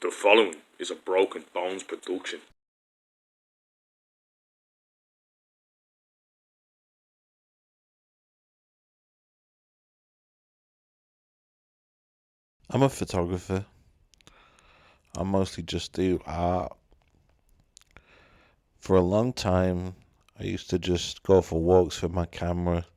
The following is a Broken Bones production. I'm a photographer. I mostly just do art. For a long time, I used to just go for walks with my camera,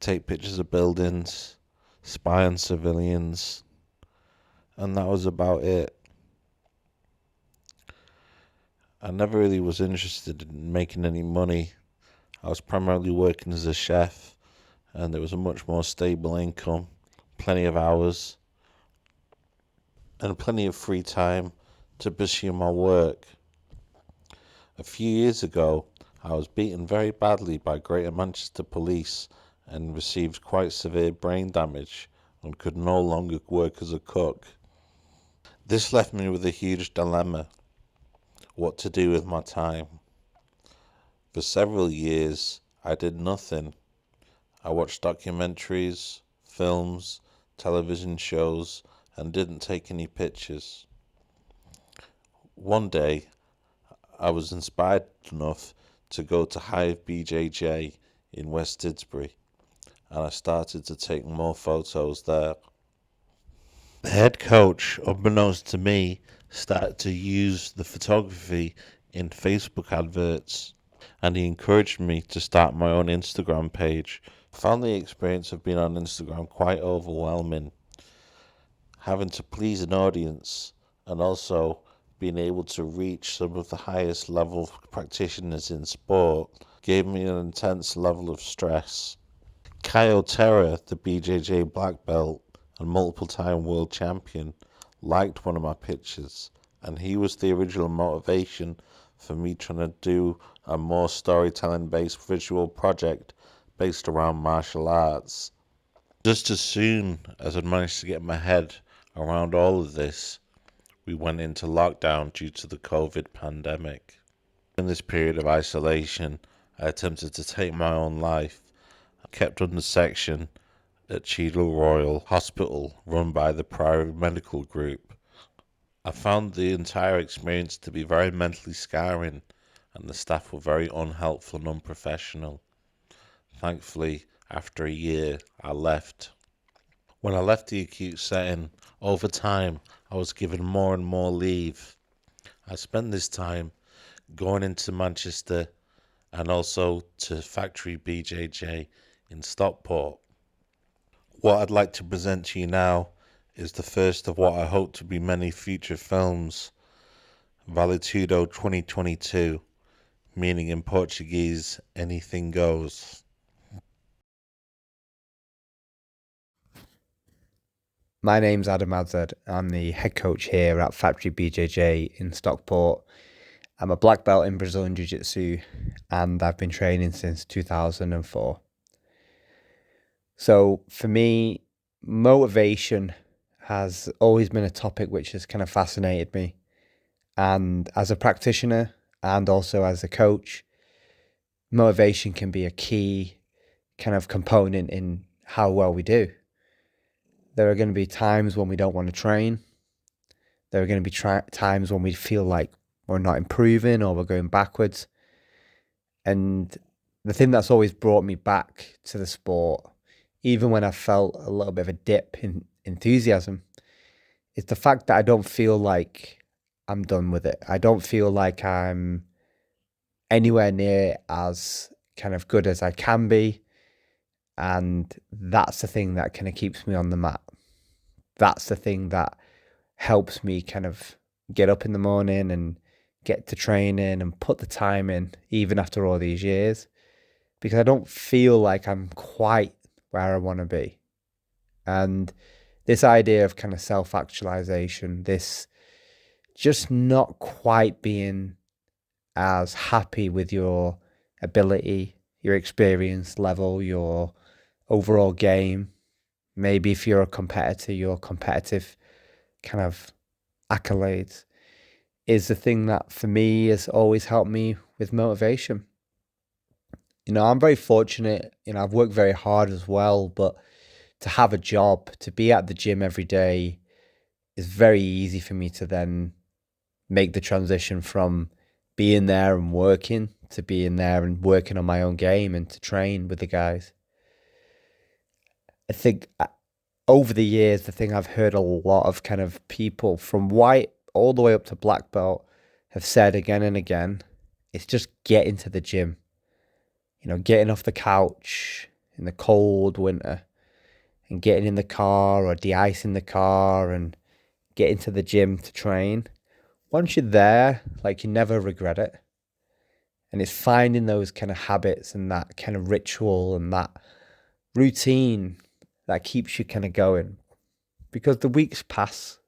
take pictures of buildings, spy on civilians, and that was about it. I never really was interested in making any money. I was primarily working as a chef, and there was a much more stable income, plenty of hours, and plenty of free time to pursue my work. A few years ago, I was beaten very badly by Greater Manchester Police and received quite severe brain damage and could no longer work as a cook. This left me with a huge dilemma: what to do with my time. For several years, I did nothing. I watched documentaries, films, television shows, and didn't take any pictures. One day, I was inspired enough to go to Hive BJJ in West Didsbury, and I started to take more photos there. The head coach, unbeknownst to me, started to use the photography in Facebook adverts, and he encouraged me to start my own Instagram page. I found the experience of being on Instagram quite overwhelming, having to please an audience and also being able to reach some of the highest level practitioners in sport gave me an intense level of stress. Kyle Terra, the BJJ black belt and multiple time world champion, liked one of my pictures, and he was the original motivation for me trying to do a more storytelling based visual project based around martial arts. Just as soon as I'd managed to get my head around all of this, we went into lockdown due to the COVID pandemic. In this period of isolation, I attempted to take my own life. I kept under section at Cheadle Royal Hospital run by the Priory Medical Group. I found the entire experience to be very mentally scarring, and the staff were very unhelpful and unprofessional. Thankfully, after a year, I left. When I left the acute setting, over time, I was given more and more leave. I spent this time going into Manchester and also to Factory BJJ in Stockport. What I'd like to present to you now is the first of what I hope to be many future films, Vale Tudo 2022, meaning in Portuguese, anything goes. My name's Adshead. I'm the head coach here at Factory BJJ in Stockport. I'm a black belt in Brazilian Jiu-Jitsu and I've been training since 2004. So for me, motivation has always been a topic which has kind of fascinated me. And as a practitioner and also as a coach, motivation can be a key kind of component in how well we do. There are going to be times when we don't want to train. There are going to be times when we feel like we're not improving or we're going backwards. And the thing that's always brought me back to the sport, even when I felt a little bit of a dip in enthusiasm, is the fact that I don't feel like I'm done with it. I don't feel like I'm anywhere near as kind of good as I can be. And that's the thing that kind of keeps me on the mat. That's the thing that helps me kind of get up in the morning and get to training and put the time in, even after all these years, because I don't feel like I'm quite where I want to be. And this idea of kind of self-actualization, this just not quite being as happy with your ability, your experience level, your overall game. Maybe if you're a competitor, your competitive kind of accolades is the thing that for me has always helped me with motivation. I'm very fortunate, I've worked very hard as well, but to have a job, to be at the gym every day it's very easy for me to then make the transition from being there and working to being there and working on my own game and to train with the guys. I think over the years, the thing I've heard a lot of kind of people from white all the way up to black belt have said again and again, it's just get into the gym. Getting off the couch in the cold winter and getting in the car or de-icing the car and getting to the gym to train. Once you're there, like, you never regret it. And it's finding those kind of habits and that kind of ritual and that routine that keeps you kind of going. Because the weeks pass,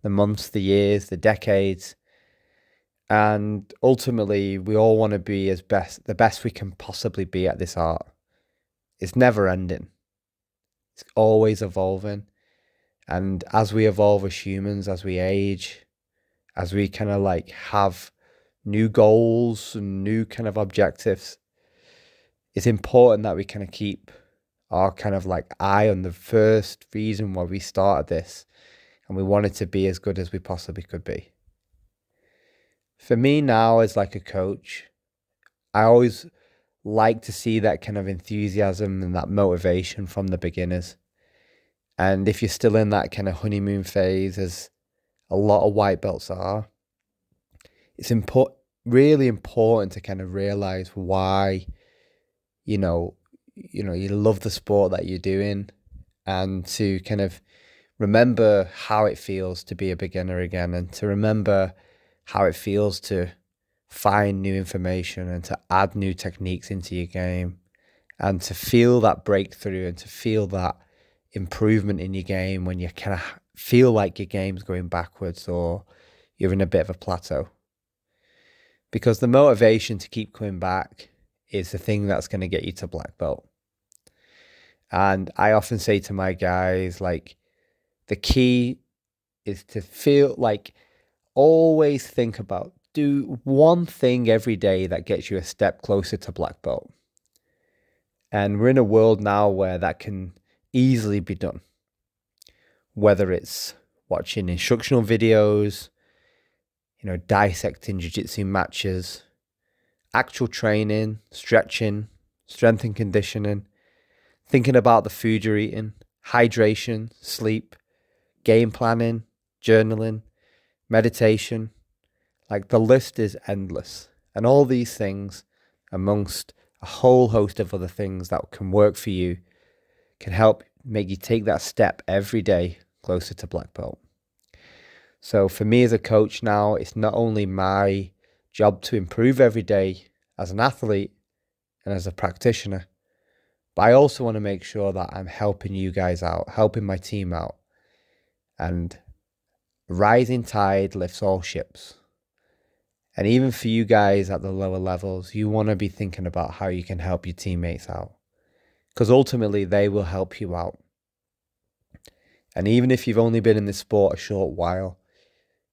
the months, the years, the decades, and ultimately we all want to be the best we can possibly be at this art. It's never ending. It's always evolving. And as we evolve as humans, as we age, as we kind of like have new goals and new kind of objectives, it's important that we kind of keep our kind of like eye on the first reason why we started this, and we wanted to be as good as we possibly could be. For me now, as like a coach, I always like to see that kind of enthusiasm and that motivation from the beginners. And if you're still in that kind of honeymoon phase, as a lot of white belts are, it's really important to kind of realize why, you love the sport that you're doing, and to kind of remember how it feels to be a beginner again, and to remember how it feels to find new information and to add new techniques into your game, and to feel that breakthrough and to feel that improvement in your game when you kind of feel like your game's going backwards or you're in a bit of a plateau. Because the motivation to keep coming back is the thing that's going to get you to black belt. And I often say to my guys, like, the key is to feel like, always think about, do one thing every day that gets you a step closer to black belt. And we're in a world now where that can easily be done. Whether it's watching instructional videos, dissecting jiu-jitsu matches, actual training, stretching, strength and conditioning, thinking about the food you're eating, hydration, sleep, game planning, journaling, meditation. Like, the list is endless. And all these things, amongst a whole host of other things that can work for you, can help make you take that step every day closer to black belt. So for me as a coach now, it's not only my job to improve every day as an athlete and as a practitioner, but I also want to make sure that I'm helping you guys out, helping my team out. And rising tide lifts all ships. And even for you guys at the lower levels, you want to be thinking about how you can help your teammates out, because ultimately they will help you out. And even if you've only been in this sport a short while,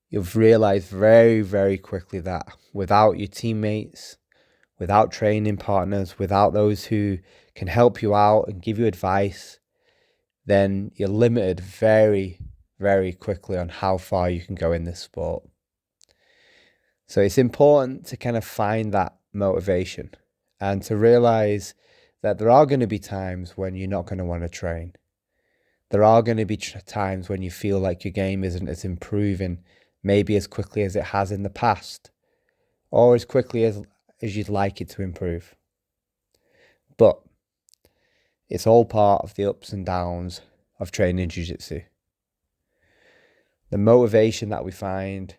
you've realized very, very quickly that without your teammates, without training partners, without those who can help you out and give you advice, then you're limited very, very quickly on how far you can go in this sport. So it's important to kind of find that motivation and to realize that there are going to be times when you're not going to want to train. There are going to be times when you feel like your game isn't as improving, maybe as quickly as it has in the past, or as quickly as you'd like it to improve. But it's all part of the ups and downs of training jiu-jitsu. The motivation that we find,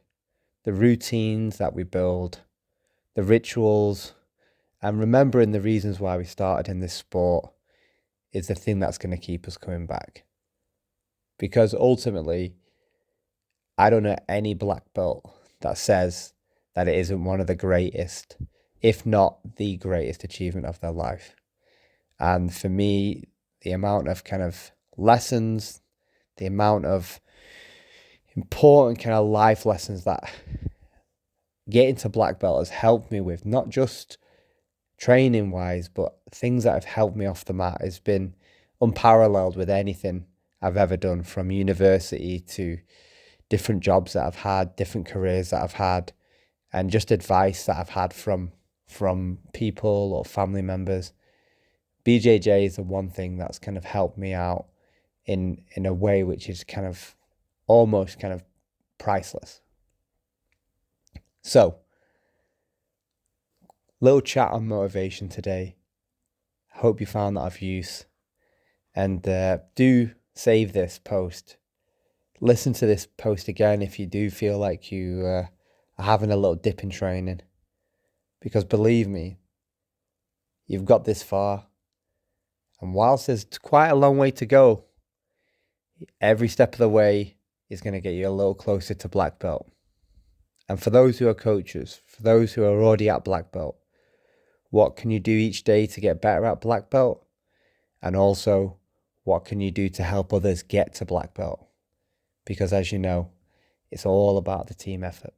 the routines that we build, the rituals, and remembering the reasons why we started in this sport is the thing that's going to keep us coming back. Because ultimately, I don't know any black belt that says that it isn't one of the greatest, if not the greatest achievement of their life. And for me, the amount of kind of lessons, the amount of important kind of life lessons that getting to black belt has helped me with, not just training wise, but things that have helped me off the mat, has been unparalleled with anything I've ever done, from university to different jobs that I've had, different careers that I've had, and just advice that I've had from people or family members. BJJ is the one thing that's kind of helped me out in a way which is kind of almost kind of priceless. So, little chat on motivation today. Hope you found that of use. And do save this post. Listen to this post again if you do feel like you are having a little dip in training. Because believe me, you've got this far. And whilst there's quite a long way to go, every step of the way is going to get you a little closer to black belt. And for those who are coaches, for those who are already at black belt, what can you do each day to get better at black belt? And also, what can you do to help others get to black belt? Because as you know, it's all about the team effort.